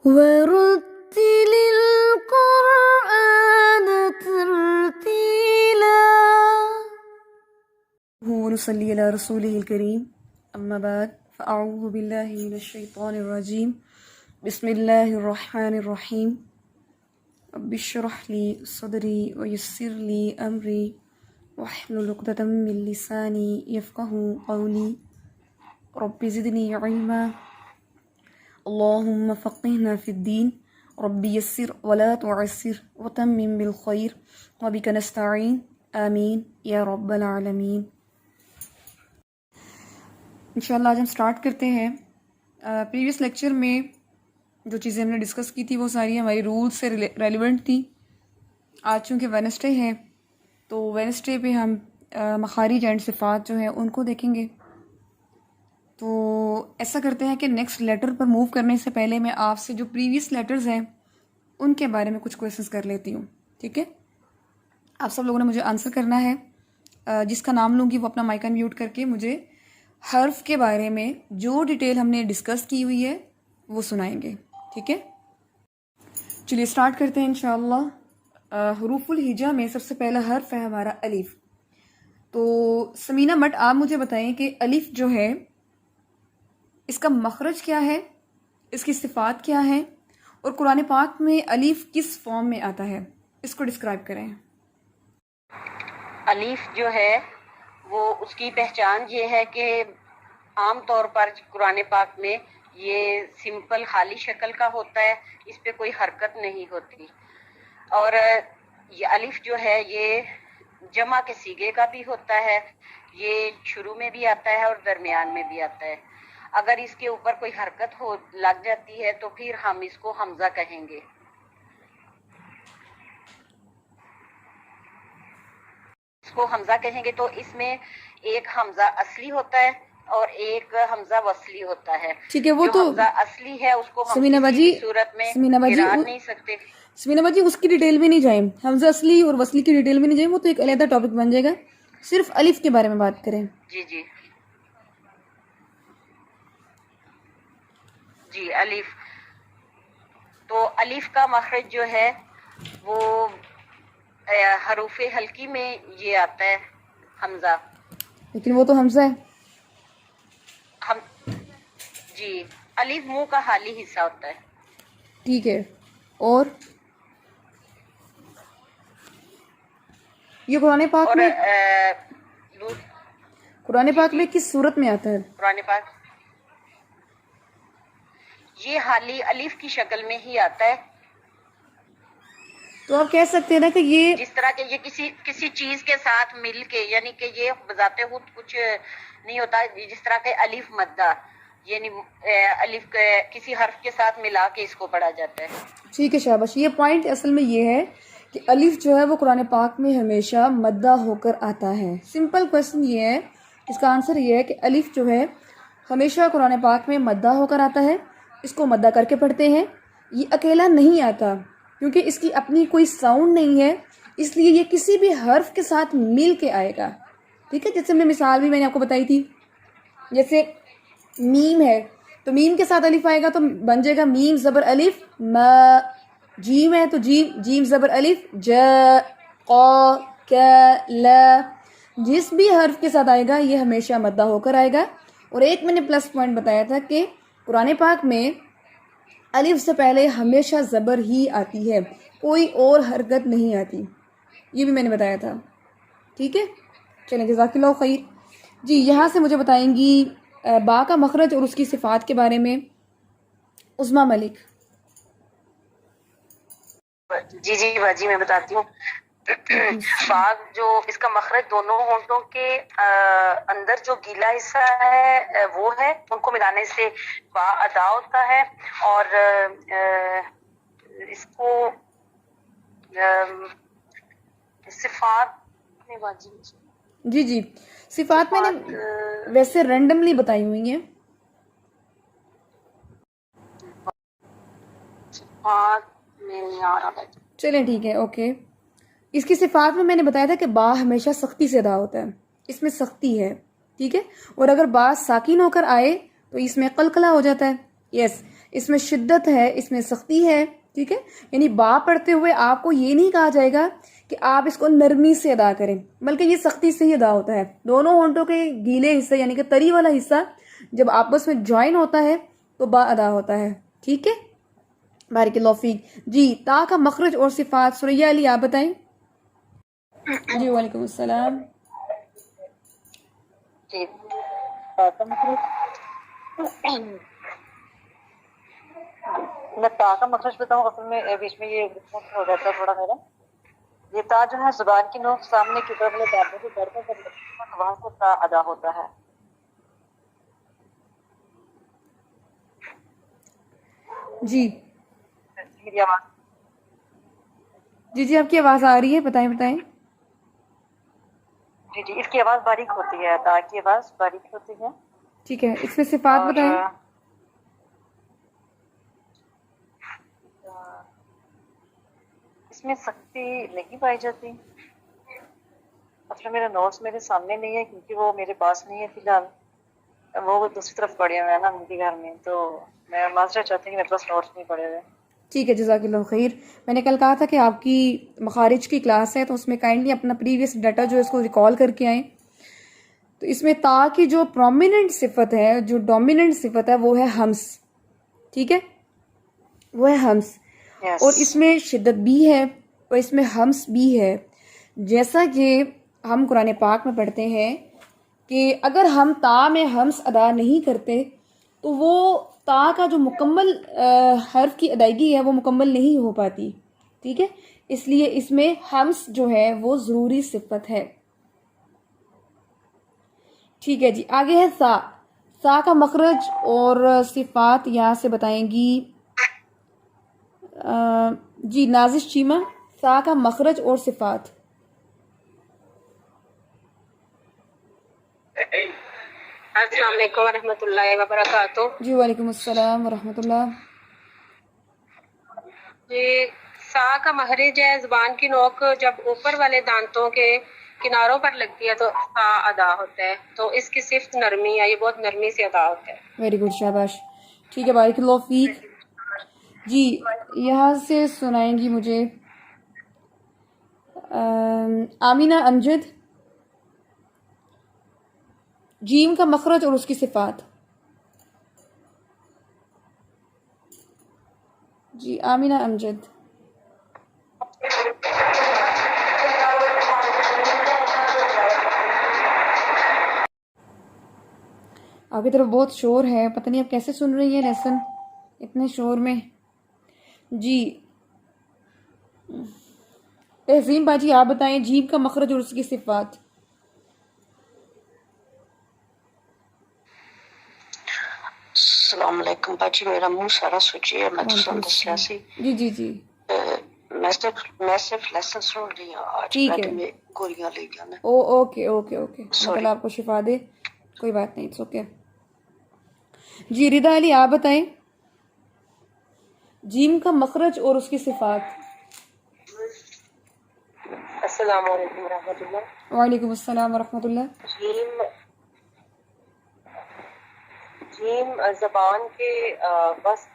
ورتل القرآن ترتيلا ونصلي على رسوله الكريم أما بعد فأعوذ بالله من الشيطان الرجيم بسم الله الرحمن الرحيم رب اشرح لي صدري ويسر لي أمري واحلل عقدة من لساني يفقهوا قولي رب زدني علما اللهم فقهنا في الدين رب يسر ولا تعسر وتمم بالخير وبك نستعين آمين یا رب العالمین۔ انشاءاللہ آج ہم سٹارٹ کرتے ہیں۔ پریویس لیکچر میں جو چیزیں ہم نے ڈسکس کی تھی وہ ساری ہماری رولز سے ریلیونٹ تھی۔ آج چونکہ وینسڈے ہے تو وینسڈے پہ ہم مخارج اینڈ صفات جو ہیں ان کو دیکھیں گے۔ تو ایسا کرتے ہیں کہ نیکسٹ لیٹر پر موو کرنے سے پہلے میں آپ سے جو پریویس لیٹرز ہیں ان کے بارے میں کچھ کویشچنس کر لیتی ہوں، ٹھیک ہے؟ آپ سب لوگوں نے مجھے آنسر کرنا ہے۔ جس کا نام لوں گی وہ اپنا مائک انمیوٹ کر کے مجھے حرف کے بارے میں جو ڈیٹیل ہم نے ڈسکس کی ہوئی ہے وہ سنائیں گے، ٹھیک ہے؟ چلیے سٹارٹ کرتے ہیں انشاءاللہ۔ حروف الہجا میں سب سے پہلا حرف ہے ہمارا الف۔ تو سمینہ مٹ آپ مجھے بتائیں کہ الف جو ہے اس کا مخرج کیا ہے، اس کی صفات کیا ہے، اور قرآن پاک میں الف کس فارم میں آتا ہے، اس کو ڈسکرائب کریں۔ الف جو ہے وہ اس کی پہچان یہ ہے کہ عام طور پر قرآن پاک میں یہ سمپل خالی شکل کا ہوتا ہے، اس پہ کوئی حرکت نہیں ہوتی، اور یہ الف جو ہے یہ جمع کے صیغے کا بھی ہوتا ہے، یہ شروع میں بھی آتا ہے اور درمیان میں بھی آتا ہے۔ اگر اس کے اوپر کوئی حرکت لگ جاتی ہے تو پھر ہم اس کو حمزہ کہیں گے۔ اس کو حمزہ کہیں گے تو اس میں ایک حمزہ اصلی ہوتا ہے اور ایک حمزہ وصلی ہوتا ہے۔ ٹھیک ہے، وہ جو تو حمزہ اصلی ہے اس کو ہم سمینہ کسی باجی بھی صورت میں سمینہ باجی گرا نہیں سکتے۔ سمینہ باجی اس کی ڈیٹیل میں نہیں جائیں، حمزہ اصلی اور وصلی کی ڈیٹیل میں نہیں جائیں، وہ تو ایک علیحدہ ٹاپک بن جائے گا، صرف الف کے بارے میں بات کریں۔ جی جی جی الف، تو الف کا مخرج جو ہے وہ حروف حلقی میں یہ آتا ہے حمزہ، لیکن وہ تو حمزہ ہے۔ ہم جی الف منہ کا حالی حصہ ہوتا ہے۔ ٹھیک ہے، اور یہ قرآن پاک اور میں کس صورت میں آتا ہے؟ قرآن پاک یہ حالی الف کی شکل میں ہی آتا ہے۔ تو آپ کہہ سکتے ہیں نا کہ یہ جس طرح کہ یہ کسی چیز کے ساتھ مل کے، یعنی کہ یہ بذات خود کچھ نہیں ہوتا، جس طرح کہ الف مدہ، یعنی الف کسی حرف کے ساتھ ملا کے اس کو پڑھا جاتا ہے۔ ٹھیک ہے، شاباش۔ یہ پوائنٹ اصل میں یہ ہے کہ الف جو ہے وہ قرآن پاک میں ہمیشہ مدہ ہو کر آتا ہے۔ سمپل کویشچن یہ ہے، اس کا آنسر یہ ہے کہ الف جو ہے ہمیشہ قرآن پاک میں مدہ ہو کر آتا ہے، اس کو مدہ کر کے پڑھتے ہیں۔ یہ اکیلا نہیں آتا کیونکہ اس کی اپنی کوئی ساؤنڈ نہیں ہے، اس لیے یہ کسی بھی حرف کے ساتھ مل کے آئے گا، ٹھیک ہے؟ جیسے ہم نے مثال بھی میں نے آپ کو بتائی تھی، جیسے میم ہے تو میم کے ساتھ الف آئے گا تو بن جائے گا میم زبر الف ما۔ جیم ہے تو جیم زبر الف ج قا ک ل۔ جس بھی حرف کے ساتھ آئے گا یہ ہمیشہ مدہ ہو کر آئے گا۔ اور ایک میں نے پلس پوائنٹ بتایا تھا کہ قرآن پاک میں الف سے پہلے ہمیشہ زبر ہی آتی ہے، کوئی اور حرکت نہیں آتی، یہ بھی میں نے بتایا تھا، ٹھیک ہے؟ چلیں جزاک اللہ خیر۔ جی یہاں سے مجھے بتائیں گی با کا مخرج اور اس کی صفات کے بارے میں عظمیٰ ملک۔ جی جی باجی میں بتاتی ہوں۔ باغ جو اس کا مخرج دونوں ہونٹوں کے اندر جو گیلا حصہ ہے وہ ہے، ان کو ملانے سے با ادا ہوتا ہے، اور اس کو صفات میں باجی جی صفات میں نے ویسے رینڈملی بتائی ہوئی ہیں۔ صفات میں نہیں آ رہا۔ چلیں ٹھیک ہے، اوکے۔ اس کی صفات میں نے بتایا تھا کہ با ہمیشہ سختی سے ادا ہوتا ہے، اس میں سختی ہے، ٹھیک ہے؟ اور اگر با ساکن ہو کر آئے تو اس میں قلقلہ ہو جاتا ہے، یس، اس میں شدت ہے، اس میں سختی ہے، ٹھیک ہے. یعنی با پڑھتے ہوئے آپ کو یہ نہیں کہا جائے گا کہ آپ اس کو نرمی سے ادا کریں، بلکہ یہ سختی سے ہی ادا ہوتا ہے. دونوں ہونٹوں کے گیلے حصے یعنی کہ تری والا حصہ جب آپس میں جوائن ہوتا ہے تو با ادا ہوتا ہے. ٹھیک ہے، بارک اللہ فیک. جی تا کا مخرج اور صفات سوریا علی آپ بتائیں. جی وعلیکم السلام. جی میں تا کا مخرج بتاؤں. اصل میں بیچ میں یہ ہو جاتا ہے تھوڑا میرا. یہ تا جو ہے زبان کی نوک سامنے کی طرف والے دانتوں سے گڑ کر وہاں سے تا ادا ہوتا ہے. جی میری آواز جی آپ کی آواز آ رہی ہے، بتائیں. جی اس کی آواز باریک ہوتی ہے، تا کی آواز باریک ہوتی ہے. ٹھیک ہے، اس میں صفات اور بتائیں. اس میں سختی نہیں پائی جاتی. اصل میرا نوٹس میرے سامنے نہیں ہے کیونکہ وہ میرے پاس نہیں ہے فی الحال. وہ دوسری طرف پڑے ہوئے ہیں نا ان کے گھر میں، تو میں معذرت چاہتی ہوں کہ میرے پاس نوٹس نہیں پڑے ہوئے. ٹھیک ہے، جزاک اللہ خیر. میں نے کل کہا تھا کہ آپ کی مخارج کی کلاس ہے تو اس میں کائنڈلی اپنا پریویس ڈاٹا جو ہے اس کو ریکال کر کے آئیں. تو اس میں تا کی جو پرومیننٹ صفت ہے، جو ڈومیننٹ صفت ہے وہ ہے ہمس. ٹھیک ہے، وہ ہے ہمس. اور اس میں شدت بھی ہے اور اس میں ہمس بھی ہے. جیسا کہ ہم قرآن پاک میں پڑھتے ہیں کہ اگر ہم تا میں ہمس ادا نہیں کرتے تو وہ تا کا جو مکمل حرف کی ادائیگی ہے وہ مکمل نہیں ہو پاتی. ٹھیک ہے، اس لیے اس میں ہمس جو ہے وہ ضروری صفت ہے. ٹھیک ہے جی، آگے ہے سا. سا کا مخرج اور صفات یہاں سے بتائیں گی جی نازش چیمہ. سا کا مخرج اور صفات. السلام علیکم ورحمۃ اللہ وبرکاتہ. جی وعلیکم السلام ورحمۃ اللہ. جی سا کا مخرج ہے زبان کی نوک جب اوپر والے دانتوں کے کناروں پر لگتی ہے تو سا ادا ہوتا ہے. تو اس کی صفت نرمی ہے، یہ بہت نرمی سے ادا ہوتا ہے. ویری گڈ، شاباش. ٹھیک ہے، بارک اللہ فیک. جی یہاں سے سنائیں گی مجھے آمینہ امجد. جیم کا مخرج اور اس کی صفات. جی آمینہ امجد. آپ کی طرف بہت شور ہے، پتہ نہیں آپ کیسے سن رہی ہیں لیسن اتنے شور میں. جی تہذیم باجی آپ بتائیں جیم کا مخرج اور اس کی صفات. السلام علیکم باجی، میرا منہ سارا سوچی ہے. میں تو دسیا سی جی میں صرف لیسن سن رہی ہوں آج. ٹھیک بیٹھ ہے. میں گولیاں لے گیا میں. اوکے اللہ Sorry. تعالیٰ آپ کو شفا دے. کوئی بات نہیں، اوکے. جی رضا علی آپ بتائیں جیم کا مخرج اور اس کی صفات. السلام علیکم ورحمۃ اللہ. وعلیکم السلام ورحمۃ اللہ. جیم زبان کے بس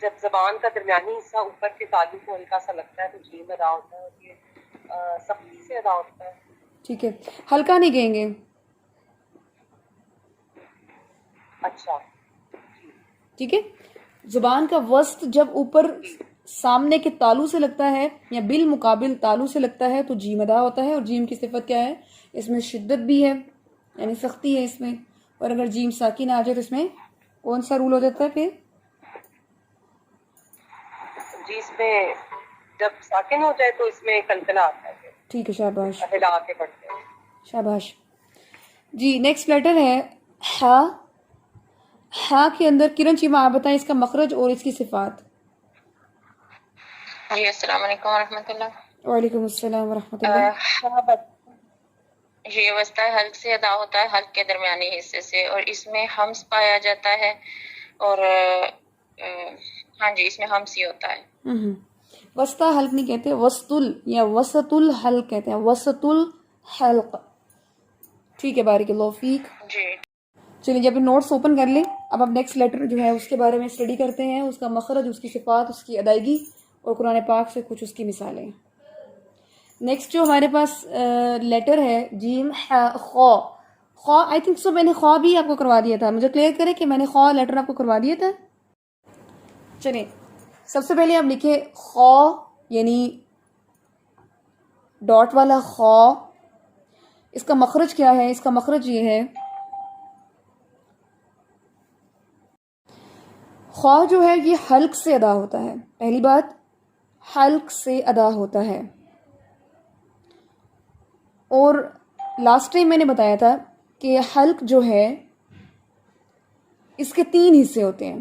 جب زبان کا درمیانی حصہ اوپر کے تالو کو ہلکا سا لگتا ہے تو جیم ادا ہوتا ہے، اور یہ سختی سے ادا ہوتا ہے. ٹھیک ہے، ہلکا نہیں کہیں گے. اچھا ٹھیک ہے، زبان کا وسط جب اوپر سامنے کے تالو سے لگتا ہے یا بالمقابل تالو سے لگتا ہے تو جیم ادا ہوتا ہے. اور جیم کی صفت کیا ہے؟ اس میں شدت بھی ہے یعنی سختی ہے اس میں. اور اگر جیم ساکن آ جائے تو اس میں کون سا رول ہو جاتا ہے پھر؟ جی اس میں جب ساکن ہو جائے تو اس میں کلکلا آتا ہے. ٹھیک ہے، شاباش ہلا کے پڑھتے ہیں. شاباش. جی نیکسٹ لیٹر ہے ہا. ہا کے اندر کرن چیمہ آپ بتائیں اس کا مخرج اور اس کی صفات. جی السلام علیکم ورحمۃ اللہ. وعلیکم السلام ورحمۃ اللہ. یہ وسطی حلق سے ادا ہوتا ہے، حلق کے درمیانی حصے سے، اور اس میں ہمس پایا جاتا ہے. اور ہاں جی اس میں ہمس ہی ہوتا ہے. وسطی حلق نہیں کہتے، وسط یا وسط الحلق کہتے ہیں، وسط الحلق. ٹھیک ہے، بارک اللہ فیک. جی چلیے جب نوٹس اوپن کر لیں. اب ہم نیکسٹ لیٹر جو ہے اس کے بارے میں اسٹڈی کرتے ہیں، اس کا مخرج، اس کی صفات، اس کی ادائیگی اور قرآن پاک سے کچھ اس کی مثالیں۔ نیکسٹ جو ہمارے پاس لیٹر ہے جیم خو۔ خو آئی تھنک سو میں نے خو بھی آپ کو کروا دیا تھا، مجھے کلیئر کرے کہ میں نے خو لیٹر آپ کو کروا دیا تھا۔ چلیں سب سے پہلے آپ لکھیں خو، یعنی ڈاٹ والا خو۔ اس کا مخرج کیا ہے؟ اس کا مخرج یہ ہے، خو جو ہے یہ حلق سے ادا ہوتا ہے۔ پہلی بات، حلق سے ادا ہوتا ہے۔ اور لاسٹ ٹائم میں نے بتایا تھا کہ حلق جو ہے اس کے 3 حصے ہوتے ہیں۔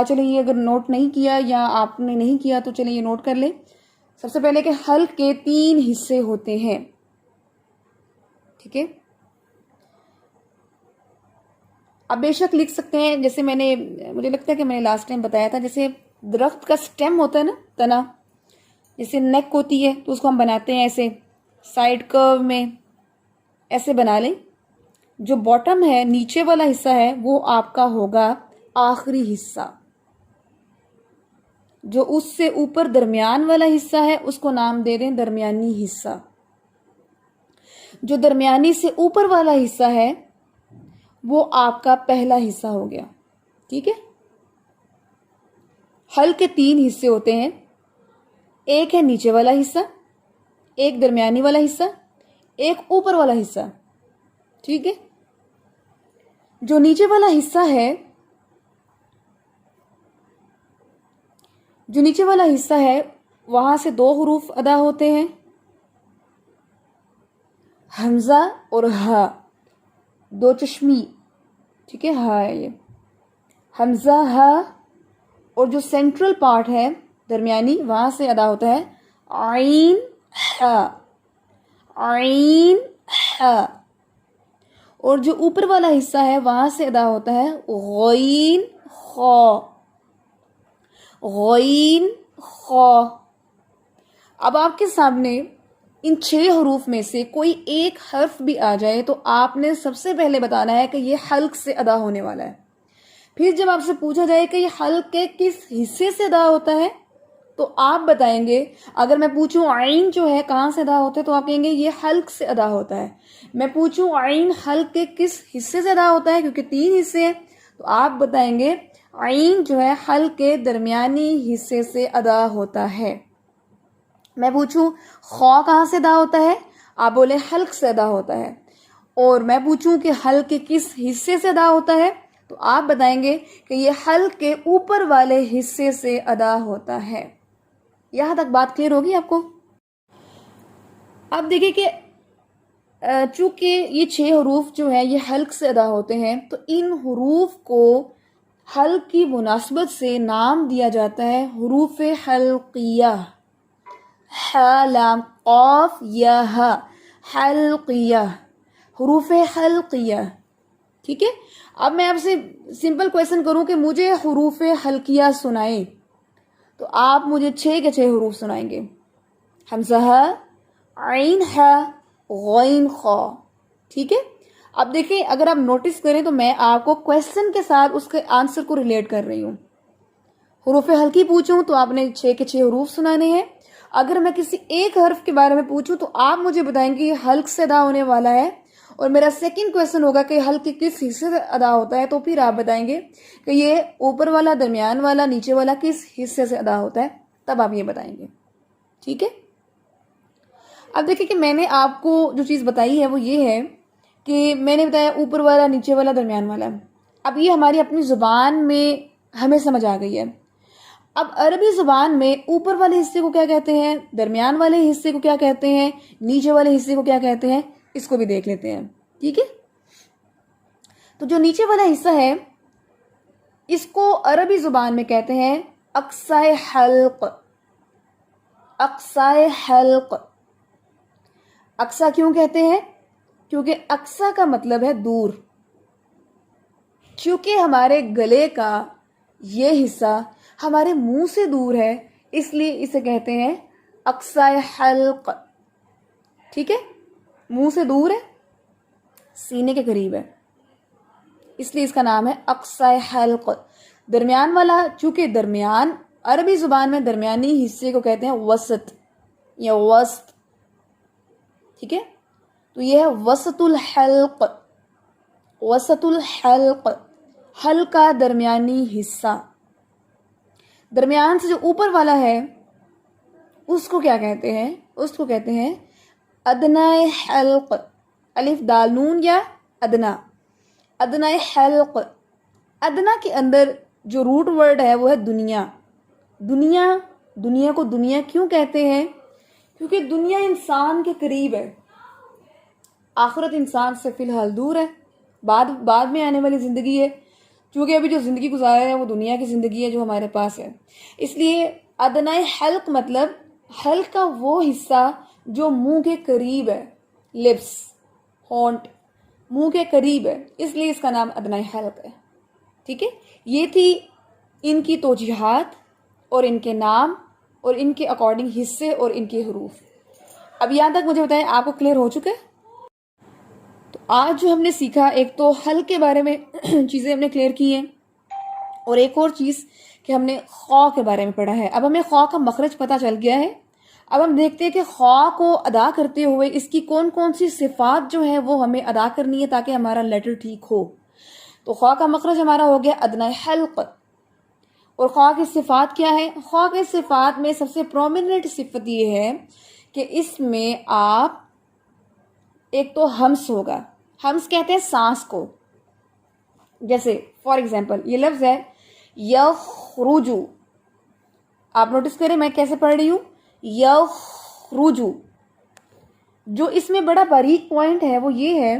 چلیں یہ اگر نوٹ نہیں کیا یا آپ نے نہیں کیا تو چلیں یہ نوٹ کر لیں۔ سب سے پہلے کہ حلق کے 3 حصے ہوتے ہیں، ٹھیک ہے؟ آپ بے شک لکھ سکتے ہیں، جیسے مجھے لگتا ہے کہ میں نے لاسٹ ٹائم بتایا تھا، جیسے درخت کا سٹیم ہوتا ہے نا، تنا، جیسے نیک ہوتی ہے تو اس کو ہم بناتے ہیں ایسے سائڈ کرو میں، ایسے بنا لیں۔ جو باٹم ہے، نیچے والا حصہ ہے، وہ آپ کا ہوگا آخری حصہ۔ جو اس سے اوپر درمیان والا حصہ ہے اس کو نام دے دیں درمیانی حصہ۔ جو درمیانی سے اوپر والا حصہ ہے وہ آپ کا پہلا حصہ ہو گیا، ٹھیک ہے؟ حلق کے 3 حصے ہوتے ہیں، ایک ہے نیچے والا حصہ، ایک درمیانی والا حصہ، ایک اوپر والا حصہ، ٹھیک ہے؟ جو نیچے والا حصہ ہے، وہاں سے 2 حروف ادا ہوتے ہیں، حمزہ اور ہا، 2 چشمی، ٹھیک ہے؟ ہا ہے یہ حمزہ ہا، اور جو سینٹرل پارٹ ہے درمیانی، وہاں سے ادا ہوتا ہے عین ہا، عین ہا، اور جو اوپر والا حصہ ہے وہاں سے ادا ہوتا ہے غین خا، غین خا۔ اب آپ کے سامنے ان 6 حروف میں سے کوئی ایک حرف بھی آ جائے تو آپ نے سب سے پہلے بتانا ہے کہ یہ حلق سے ادا ہونے والا ہے۔ پھر جب آپ سے پوچھا جائے کہ یہ حلق کے کس حصے سے ادا ہوتا ہے تو آپ بتائیں گے، اگر میں پوچھوں عین جو ہے کہاں سے ادا ہوتا ہے تو آپ کہیں گے یہ حلق سے ادا ہوتا ہے۔ میں پوچھوں عین حلق کے کس حصے سے ادا ہوتا ہے، کیونکہ 3 حصے ہیں، تو آپ بتائیں گے عین جو ہے حلق کے درمیانی حصے سے ادا ہوتا ہے۔ میں پوچھوں خا کہاں سے ادا ہوتا ہے، آپ بولے حلق سے ادا ہوتا ہے۔ اور میں پوچھوں کہ حلق کے کس حصے سے ادا ہوتا ہے تو آپ بتائیں گے کہ یہ حلق کے اوپر والے حصے سے ادا ہوتا ہے۔ یہاں تک بات کلیئر ہوگی آپ کو؟ اب دیکھیں کہ چونکہ یہ 6 حروف جو ہیں یہ حلق سے ادا ہوتے ہیں تو ان حروف کو حلق کی مناسبت سے نام دیا جاتا ہے حروف حلقیہ، ح لام قاف یا ہ، حلقیہ، حروف حلقیہ، ٹھیک ہے؟ اب میں آپ سے سمپل کویسچن کروں کہ مجھے حروف حلقیہ سنائیں تو آپ مجھے 6 کے 6 حروف سنائیں گے، حمزہ ہ، عین ہ، غین خا، ٹھیک ہے؟ اب دیکھیں اگر آپ نوٹس کریں تو میں آپ کو کویسچن کے ساتھ اس کے آنسر کو ریلیٹ کر رہی ہوں۔ حروف حلقی پوچھوں تو آپ نے 6 کے 6 حروف سنانے ہیں۔ اگر میں کسی ایک حرف کے بارے میں پوچھوں تو آپ مجھے بتائیں گے یہ حلق سے ادا ہونے والا ہے، اور میرا سیکنڈ کویسچن ہوگا کہ حلق کے کس حصے سے ادا ہوتا ہے، تو پھر آپ بتائیں گے کہ یہ اوپر والا، درمیان والا، نیچے والا کس حصے سے ادا ہوتا ہے، تب آپ یہ بتائیں گے، ٹھیک ہے؟ اب دیکھیں کہ میں نے آپ کو جو چیز بتائی ہے وہ یہ ہے کہ میں نے بتایا اوپر والا، نیچے والا، درمیان والا۔ اب یہ ہماری اپنی زبان میں ہمیں سمجھ آ گئی ہے۔ اب عربی زبان میں اوپر والے حصے کو کیا کہتے ہیں، درمیان والے حصے کو کیا کہتے ہیں، نیچے والے حصے کو کیا کہتے ہیں، اس کو بھی دیکھ لیتے ہیں، ٹھیک ہے؟ تو جو نیچے والا حصہ ہے اس کو عربی زبان میں کہتے ہیں اقصائے حلق، اقصائے حلق۔ اقصا کیوں کہتے ہیں؟ کیونکہ اقصا کا مطلب ہے دور۔ چونکہ ہمارے گلے کا یہ حصہ ہمارے منہ سے دور ہے اس لیے اسے کہتے ہیں اقصائے حلق، ٹھیک ہے؟ منہ سے دور ہے، سینے کے قریب ہے، اس لیے اس کا نام ہے اقصی حلق. درمیان والا، چونکہ درمیان عربی زبان میں درمیانی حصے کو کہتے ہیں وسط یا وسط. ٹھیک ہے، تو یہ ہے وسط الحلق. وسط الحلق، حلق کا درمیانی حصہ. درمیان سے جو اوپر والا ہے اس کو کیا کہتے ہیں؟ اس کو کہتے ہیں ادنی حلق. الف دال نون یا ادنا. ادنی حلق. ادنا کے اندر جو روٹ ورڈ ہے وہ ہے دنیا. دنیا، دنیا کو دنیا کیوں کہتے ہیں؟ کیونکہ دنیا انسان کے قریب ہے. آخرت انسان سے فی الحال دور ہے، بعد میں آنے والی زندگی ہے. چونکہ ابھی جو زندگی گزار رہے ہیں وہ دنیا کی زندگی ہے جو ہمارے پاس ہے. اس لیے ادنی حلق مطلب حلق کا وہ حصہ جو منہ کے قریب ہے. لپس، ہونٹ منہ کے قریب ہے، اس لیے اس کا نام ادنی حلق ہے. ٹھیک ہے، یہ تھی ان کی توجیحات اور ان کے نام اور ان کے اکارڈنگ حصے اور ان کے حروف. اب یہاں تک مجھے بتائیں آپ کو کلیئر ہو چکا ہے؟ تو آج جو ہم نے سیکھا، ایک تو حلق کے بارے میں چیزیں ہم نے کلیئر کی ہیں، اور ایک اور چیز کہ ہم نے خا کے بارے میں پڑھا ہے. اب ہمیں خا کا مخرج پتہ چل گیا ہے. اب ہم دیکھتے ہیں کہ خا کو ادا کرتے ہوئے اس کی کون کون سی صفات جو ہیں وہ ہمیں ادا کرنی ہے تاکہ ہمارا لیٹر ٹھیک ہو. تو خا کا مخرج ہمارا ہو گیا ادنی حلق. اور خا کی صفات کیا ہے؟ خا کی صفات میں سب سے پرومیننٹ صفت یہ ہے کہ اس میں آپ ایک تو ہمس ہوگا. ہمس کہتے ہیں سانس کو. جیسے فار ایگزامپل یہ لفظ ہے یخرجو. آپ نوٹس کریں میں کیسے پڑھ رہی ہوں، یخرجو. جو اس میں بڑا باریک پوائنٹ ہے وہ یہ ہے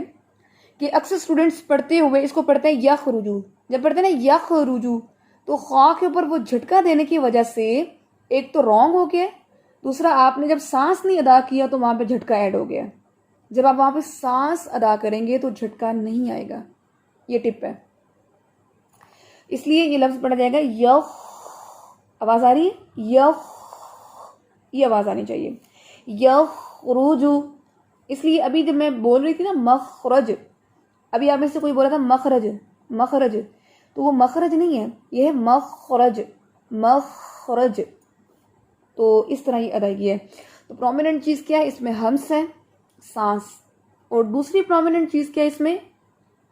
کہ اکثر اسٹوڈنٹس پڑھتے ہوئے اس کو پڑھتے ہیں یخرجو. جب پڑھتے ہیں نا یخرجو تو خا کے اوپر وہ جھٹکا دینے کی وجہ سے ایک تو رانگ ہو گیا، دوسرا آپ نے جب سانس نہیں ادا کیا تو وہاں پہ جھٹکا ایڈ ہو گیا. جب آپ وہاں پہ سانس ادا کریں گے تو جھٹکا نہیں آئے گا. یہ ٹپ ہے. اس لیے یہ لفظ پڑھا جائے گا یخ. آواز آ رہی ہے؟ یخ، یہ آواز آنی چاہیے. یخرجو. اس لیے ابھی جب میں بول رہی تھی نا مخرج، ابھی آپ میں سے کوئی بولا تھا مخرج، مخرج، تو وہ مخرج نہیں ہے، یہ ہے مخرج. مخرج. تو اس طرح یہ ادائیگی ہے. تو پرومیننٹ چیز کیا ہے اس میں؟ ہمس ہے، سانس. اور دوسری پرومیننٹ چیز کیا ہے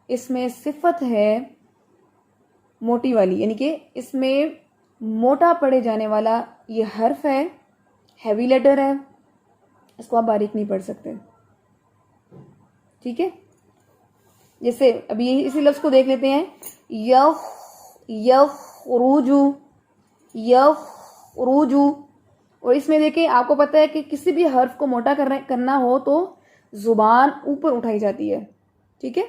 اس میں صفت ہے موٹی والی، یعنی کہ اس میں موٹا پڑھے جانے والا یہ حرف ہے، ہیوی لیٹر ہے، اس کو آپ باریک نہیں پڑھ سکتے. ٹھیک ہے، جیسے ابھی اسی لفظ کو دیکھ لیتے ہیں یخرجو. یخرجو. اور اس میں دیکھیں آپ کو پتہ ہے کہ کسی بھی حرف کو موٹا کرنا ہو تو زبان اوپر اٹھائی جاتی ہے. ٹھیک ہے،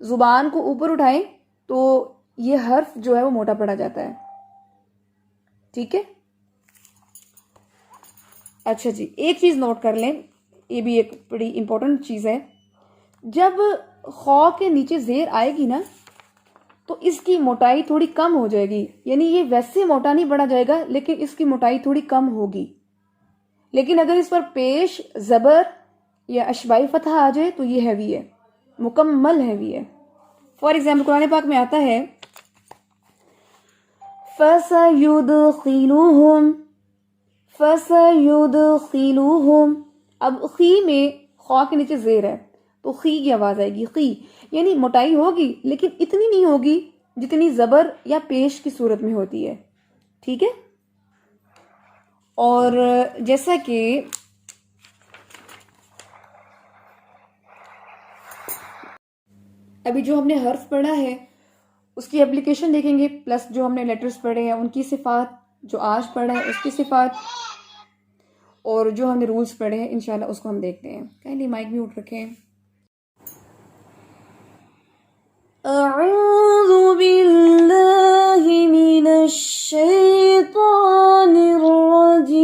زبان کو اوپر اٹھائیں تو یہ حرف جو ہے وہ موٹا پڑا جاتا ہے. ٹھیک ہے، اچھا جی ایک چیز نوٹ کر لیں، یہ بھی ایک بڑی امپورٹنٹ چیز ہے. جب خا کے نیچے زیر آئے گی نا تو اس کی موٹائی تھوڑی کم ہو جائے گی. یعنی یہ ویسے موٹا نہیں بڑھا جائے گا لیکن اس کی موٹائی تھوڑی کم ہوگی. لیکن اگر اس پر پیش زبر یا اشبائی فتح آ جائے تو یہ ہیوی ہے، مکمل ہیوی ہے. فار ایگزامپل قرآن پاک میں آتا ہے فَسَيُدْخِلُهُمْ. فَسَيُدْخِلُهُمْ. اب خی میں خا کے نیچے زیر ہے تو خی کی آواز آئے گی، خی. یعنی موٹائی ہوگی لیکن اتنی نہیں ہوگی جتنی زبر یا پیش کی صورت میں ہوتی ہے. ٹھیک ہے، اور جیسا کہ ابھی جو ہم نے حرف پڑھا ہے اس کی اپلیکیشن دیکھیں گے، پلس جو ہم نے لیٹرز پڑھے ہیں ان کی صفات، جو آج پڑھا ہے اس کی صفات، اور جو ہم نے رولز پڑھے ہیں انشاءاللہ اس کو ہم دیکھتے ہیں. کائنڈلی مائک میوٹ رکھیں. اعوذ باللہ من الشیطان الرجیم.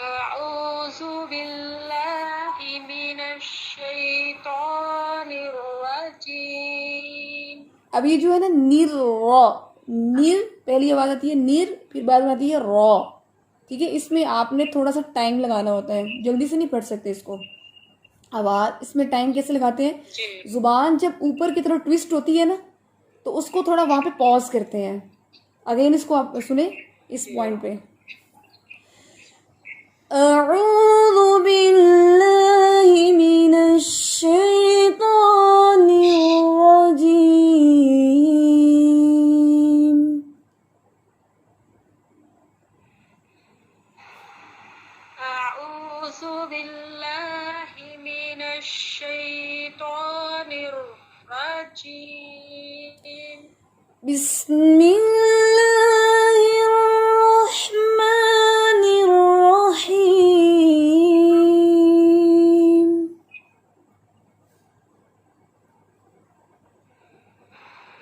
أعوذ بالله من الشيطان الرجيم. اب یہ جو ہے نا نیر را، نیر پہلی آواز آتی ہے نیر، پھر بعد میں آتی ہے را. ٹھیک ہے. اس میں آپ نے تھوڑا سا ٹائم لگانا ہوتا ہے, جلدی سے نہیں پڑھ سکتے اس کو. اب اس میں ٹائم کیسے لگاتے ہیں؟ زبان جب اوپر کی طرف ٹویسٹ ہوتی ہے نا تو اس کو تھوڑا وہاں پہ پاز کرتے ہیں. اگین اس کو آپ سنیں اس پوائنٹ پہ. اعوذ باللہ من الشیطان الرجیم. أعوذ بالله من الشيطان الرجيم. بسم اللہ الرحمن الرحیم.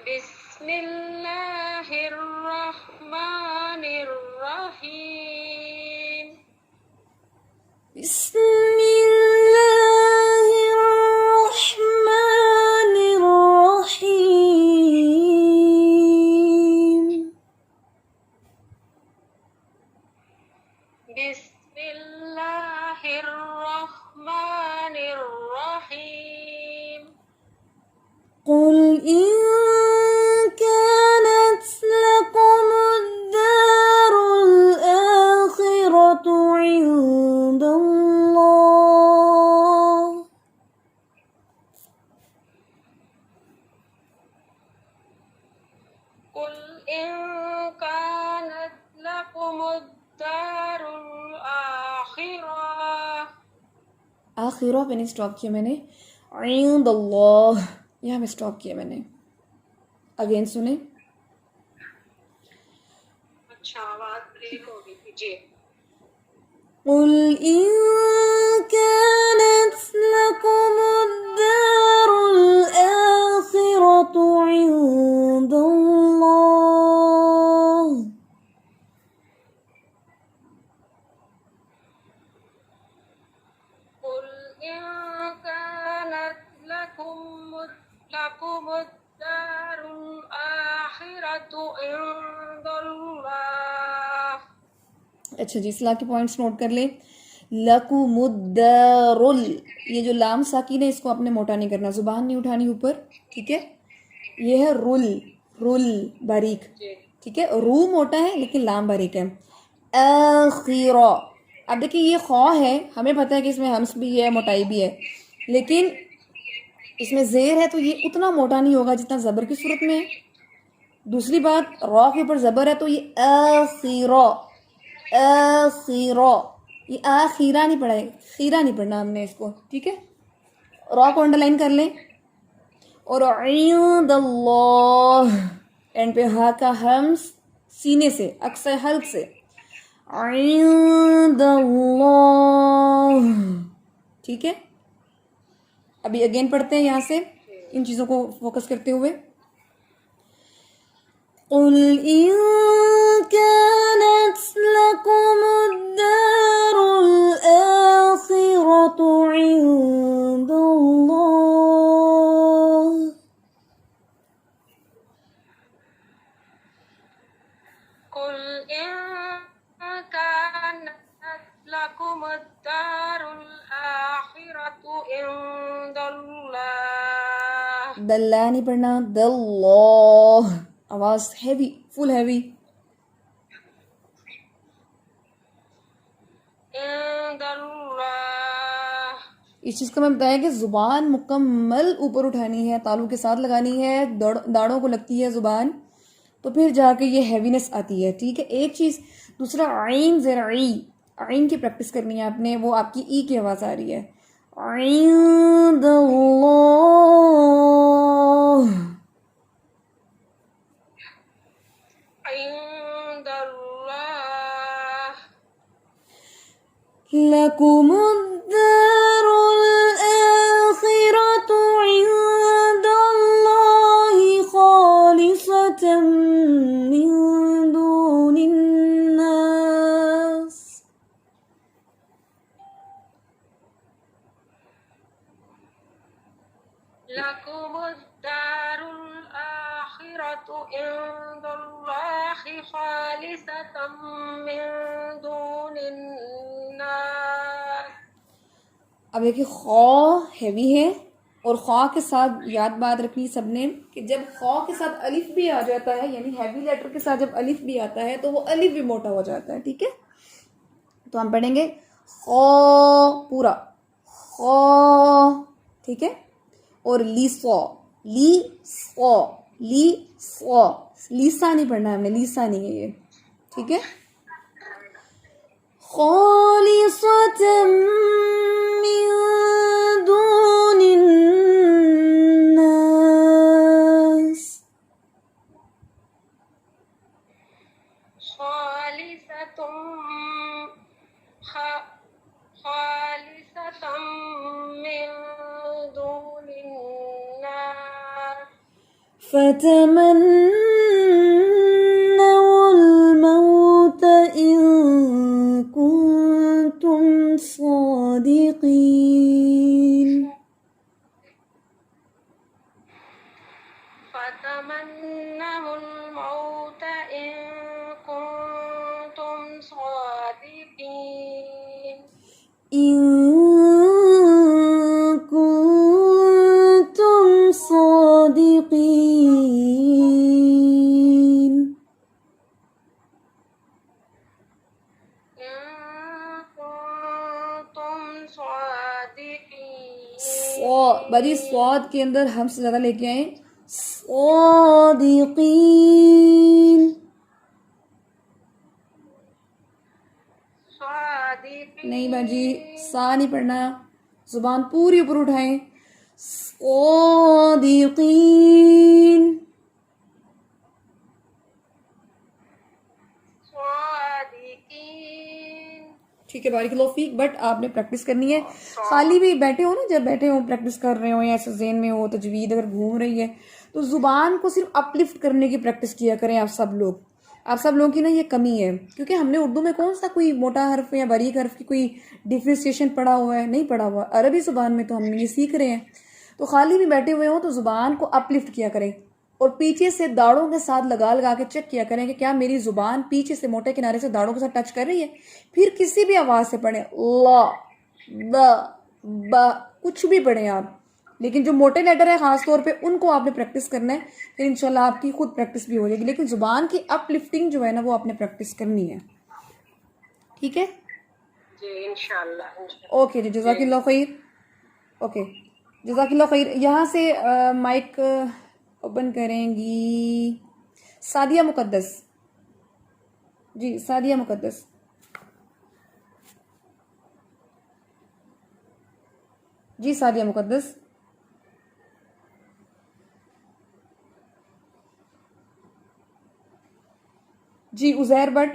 بسم الله الرحمن الرحيم. بسم اللہ الرحمن الرحیم. بسم الله الرحمن الرحيم. قل إن كانت لكم الدار الآخرة عند الله قل إن كانت لكم الدار الآخرة. آخرہ پہ نہیں اسٹاپ کیا میں نے, عند اللہ یہاں پہ اسٹاپ کیا میں نے. اگین سنیں. اچھا آواز بریک ہو گئی تھی جی. قل إن كانت لكم الدار الآخرة عند الله قل إن كانت لكم الدار الآخرة عند الله. اچھا جی, اصلاح کے پوائنٹس نوٹ کر لیں. لکم الدار, یہ جو لام ساکن ہے اس کو آپ نے موٹا نہیں کرنا, زبان نہیں اٹھانی اوپر, ٹھیک ہے. یہ ہے رل, رل باریک, ٹھیک ہے. رو موٹا ہے لیکن لام باریک ہے. آخرہ, اب دیکھیں یہ خواہ ہے, ہمیں پتہ ہے کہ اس میں ہمس بھی ہے موٹائی بھی ہے, لیکن اس میں زیر ہے تو یہ اتنا موٹا نہیں ہوگا جتنا زبر کی صورت میں ہے. دوسری بات, را کے اوپر زبر ہے تو یہ آخرہ, آخرہ, یہ آخیرہ نہیں پڑھا ہے, خیرہ نہیں پڑھنا ہم نے اس کو, ٹھیک ہے. را کو انڈر لائن کر لیں. اور عند اللہ, اینڈ پہ ہا کا ہمس سینے سے, اکثر حلق سے. عند اللہ, ٹھیک ہے. ابھی اگین پڑھتے ہیں یہاں سے ان چیزوں کو فوکس کرتے ہوئے. قل إن كانت لكم الدار الآخرة عند الله قل إن كانت لكم الدار الآخرة عند الله. دلہ نہیں پڑھنا, دلہ, آواز ہیوی, فل ہیوی. عند الله. اس چیز کا میں بتایا کہ زبان مکمل اوپر اٹھانی ہے, تالو کے ساتھ لگانی ہے, داڑوں کو لگتی ہے زبان, تو پھر جا کے یہ ہیوینس آتی ہے, ٹھیک ہے. ایک چیز. دوسرا, عین زرعی, عین کی پریکٹس کرنی ہے آپ نے, وہ آپ کی ای کی آواز آ رہی ہے. عند اللہ, عند الله. لکم الدار الآخرة عند الله خالصة من دون الناس. لكم الدار الآخرة عند الله خالصة من دون الناس. اب دیکھیے خو ہیوی ہے اور خو کے ساتھ یاد بات رکھنی سب نے کہ جب خو کے ساتھ الف بھی آ جاتا ہے یعنی ہیوی لیٹر کے ساتھ جب الف بھی آتا ہے تو وہ الف بھی موٹا ہو جاتا ہے. ٹھیک ہے, تو ہم پڑھیں گے خو پورا خو. ٹھیک ہے, اور لی سو لی سو لی سو. لیسا نہیں پڑھنا ہے ہم نے, لیسا نہیں ہے یہ. ٹھیک ہے, خالصة من دون الناس. خالصة من دون الناس. فتمنوا الموت إن كنتم صادقين. فتمنوا الموت إن كنتم صادقين. إن كنتم صادقين. إن كنتم صادقين. بڑی سواد کے اندر ہم سے زیادہ لے کے آئیں صادقین. نہیں باجی سا نہیں پڑھنا, زبان پوری اوپر اٹھائیں. صادقین. ٹھیک ہے, بارک اللہ فیک. بٹ آپ نے پریکٹس کرنی ہے. خالی بھی بیٹھے ہو نا, جب بیٹھے ہو پریکٹس کر رہے ہو یا ایسے ذہن میں ہو تجوید اگر گھوم رہی ہے تو زبان کو صرف اپ لفٹ کرنے کی پریکٹس کیا کریں. آپ سب لوگوں کی نا یہ کمی ہے, کیونکہ ہم نے اردو میں کون سا کوئی موٹا حرف یا باریک حرف کی کوئی ڈیفرینسیشن پڑھا ہوا ہے؟ نہیں پڑھا ہوا. عربی زبان میں تو ہم یہ سیکھ رہے ہیں. تو خالی بھی بیٹھے ہوئے ہوں تو زبان کو اپ لفٹ کیا کریں اور پیچھے سے داڑوں کے ساتھ لگا کے چیک کیا کریں کہ کیا میری زبان پیچھے سے موٹے کنارے سے داڑوں کے ساتھ ٹچ کر رہی ہے. پھر کسی بھی آواز سے پڑھیں, لا با با کچھ بھی پڑھیں آپ, لیکن جو موٹے لیٹر ہیں خاص طور پہ ان کو آپ نے پریکٹس کرنا ہے. پھر انشاءاللہ آپ کی خود پریکٹس بھی ہو جائے گی, لیکن زبان کی اپ لفٹنگ جو ہے نا وہ آپ نے پریکٹس کرنی ہے. ٹھیک ہے جی انشاءاللہ. اوکے جی, جزاک اللہ خیر. اوکے جزاک اللہ خیر. یہاں سے مائک اوپن کریں گی سعدیہ مقدس. جی سعدیہ مقدس. جی سعدیہ مقدس. جی عزیر بٹ.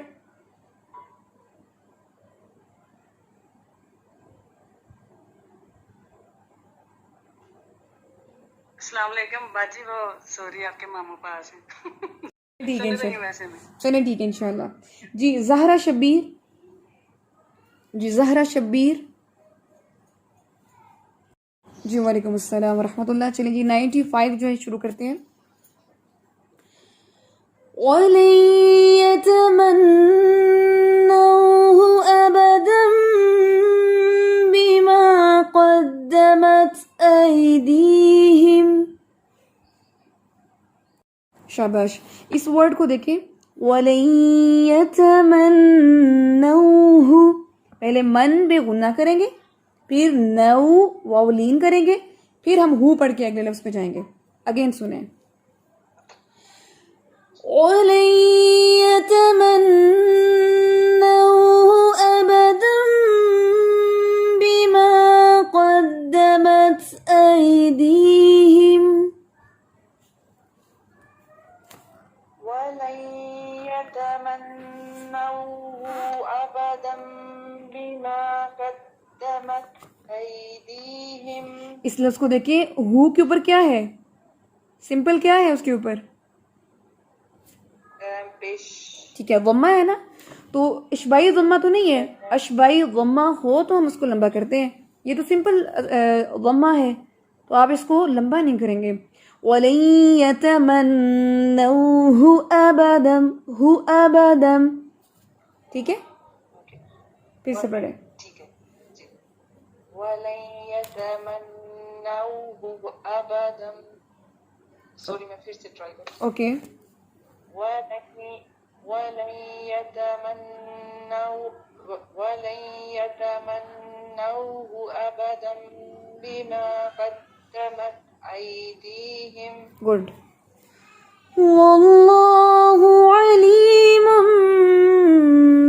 السلام علیکم باجی, وہ سوری آپ کے ماموں پاس ہیں. ٹھیک ہے ویسے میں چلیں ٹھیک ہے انشاءاللہ. جی زہرا شبیر. جی زہرا شبیر. جی وعلیکم السلام ورحمۃ اللہ. چلیں جی 95 جو ہے شروع کرتے ہیں. وَلَن يَتَمَنَّوْهُ أَبَدًا بِمَا قَدَّمَتْ أَيْدِيهِمْ. شاباش. اس ورڈ کو دیکھیں, وَلَن يَتَمَنَّوْهُ, پہلے من بے غنہ کریں گے, پھر نو واولین کریں گے, پھر ہم ہو پڑھ کے اگلے لفظ پہ جائیں گے. اگین سنیں. وَلَن يَتَمَنَّوْهُ أَبَدًا بِمَا قَدَّمَتْ أَيْدِيهِمْ. ولن يتمنوه أبدا بما قدمت أيديهم. اس لفظ کو دیکھیں, ہو کے اوپر کیا ہے, سمپل کیا ہے اس کے اوپر, پیش. ٹھیک ہے ضمہ ہے نا, تو اشبائی ضمہ تو نہیں ہے. اشبائی ضمہ ہو تو ہم اس کو لمبا کرتے ہیں, یہ تو سمپل ضمہ ہے تو آپ اس کو لمبا نہیں کریں گے. وَلَن يَتَمَنَّوْهُ أَبَدًا, ہو ابدا. ٹھیک ہے پھر سے پڑھیں. ٹھیک ہے جی. وَلَن يَتَمَنَّوْهُ أَبَدًا. سوری میں پھر سے ٹرائی کروں. اوکے. وَلَن يَتَمَنَّوْهُ أَبَدًا بِمَا قَدَّمَتْ أَيْدِيهِمْ. گڈ. واللہ علیم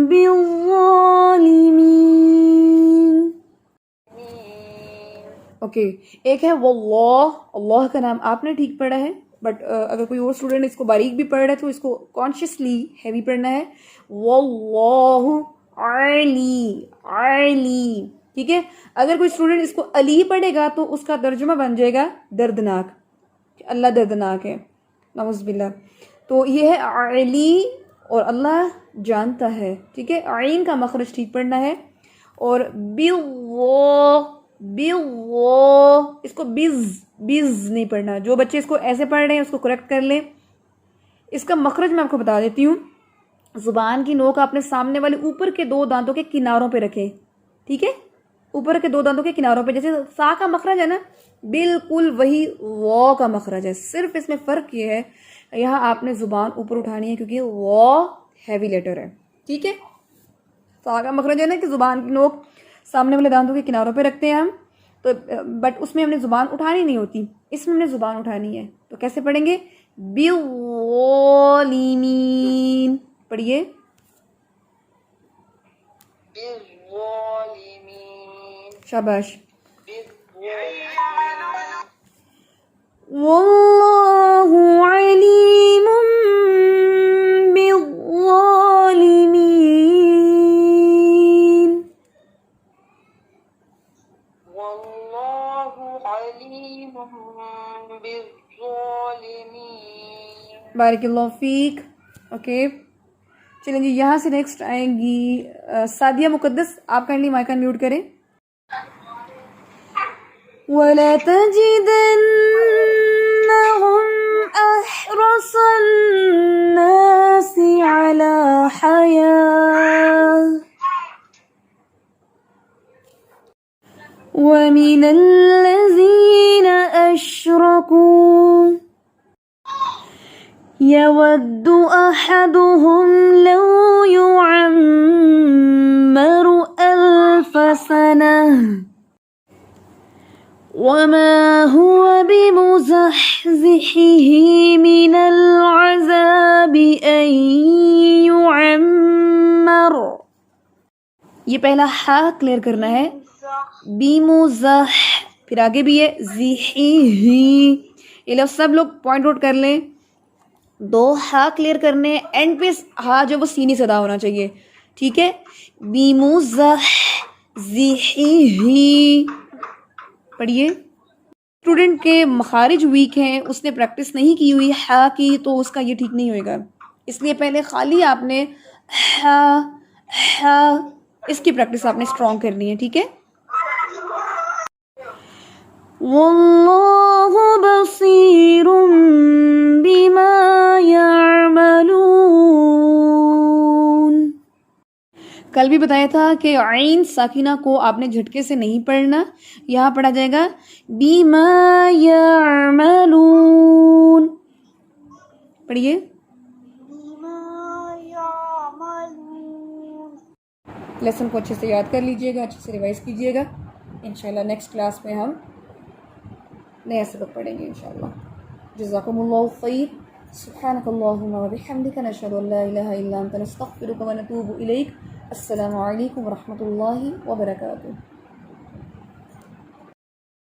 بالظالمین. اوکے. ایک ہے واللہ، اللہ کا نام آپ نے ٹھیک پڑھا ہے، بٹ اگر کوئی اور اسٹوڈنٹ اس کو باریک بھی پڑھ رہا ہے تو اس کو کانشیسلی ہیوی پڑھنا ہے. واللہ علی علی. ٹھیک ہے. اگر کوئی اسٹوڈنٹ اس کو علی پڑھے گا تو اس کا ترجمہ بن جائے گا دردناک، اللہ دردناک ہے، نعوذ باللہ. تو یہ ہے علی اور اللہ جانتا ہے. ٹھیک ہے. عین کا مخرج ٹھیک پڑھنا ہے. اور اس کو بز نہیں پڑھنا. جو بچے اس کو ایسے پڑھ رہے ہیں اس کو کریکٹ کر لیں. اس کا مخرج میں آپ کو بتا دیتی ہوں. زبان کی نوک اپنے سامنے والے اوپر کے 2 دانتوں کے کناروں پہ رکھیں. ٹھیک ہے. اوپر کے 2 دانتوں کے کناروں پہ، جیسے سا کا مخرج ہے نا، بالکل وہی و کا مخرج ہے. صرف اس میں فرق یہ ہے یہاں آپ نے زبان اوپر اٹھانی ہے کیونکہ و ہیوی لیٹر ہے. ٹھیک ہے. سا کا مخرج ہے نا کہ زبان کی نوک سامنے والے دانتوں کے کناروں پہ رکھتے ہیں ہم، تو بٹ اس میں ہم نے زبان اٹھانی نہیں ہوتی، اس میں ہم نے زبان اٹھانی ہے. تو کیسے پڑھیں گے؟ بالظالمین. پڑھیے. بالظالمین. شاباش. بالظالمین. واللہ علیم بالظالمین. واللہ علیم بالظالمین. بارک اللہ فیک. اوکے. چلیں جی یہاں سے نیکسٹ آئیں گی سعدیہ مقدس. آپ کائنڈلی مائک ان میوٹ کریں. وَلَا تَجِدَنَّهُمْ أَحْرَصَ النَّاسِ عَلَى حَيَاةٍ وَمِنَ الَّذِينَ أَشْرَكُوا يَوَدُّ أَحَدُهُمْ لَوْ يُعَمَّرُ أَلْفَ سَنَةٍ وَمَا هُوَ بِمُزَحْزِحِهِ مِنَ الْعَذَابِ أَن يُعَمَّرَ. یہ پہلا ہا کلیئر کرنا ہے. بیمزح، پھر آگے بھی ہے زحی. یہ لفظ سب لوگ پوائنٹ آؤٹ کر لیں. 2 ہا کلیئر کرنے، اینڈ پہ ہا جو وہ سینی صدا ہونا چاہیے. ٹھیک ہے. بیمزح زحی. پڑھیے. اسٹوڈنٹ کے مخارج ویک ہیں، اس نے پریکٹس نہیں کی ہوئی ہا کی، تو اس کا یہ ٹھیک نہیں ہوئے گا. اس لیے پہلے خالی آپ نے ہا ہا اس کی پریکٹس آپ نے اسٹرانگ کرنی ہے. ٹھیک ہے. واللہ بصیر بما یعملون. کل بھی بتایا تھا کہ عین ساکنہ کو آپ نے جھٹکے سے نہیں پڑھنا، یہاں پڑھا جائے گا بما یعملون. پڑھیے. لیسن کو اچھے سے یاد کر لیجئے گا، اچھے سے ریوائز کیجئے گا. انشاءاللہ نیکسٹ کلاس میں ہم نیا سبق پڑھیں گے انشاءاللہ. جزاکم اللہ خیر. سبحانک اللہم وبحمدک نشہد ان لا الہ الا انت نستغفرک ونتوب الیک. السلام علیکم ورحمۃ اللہ وبرکاتہ.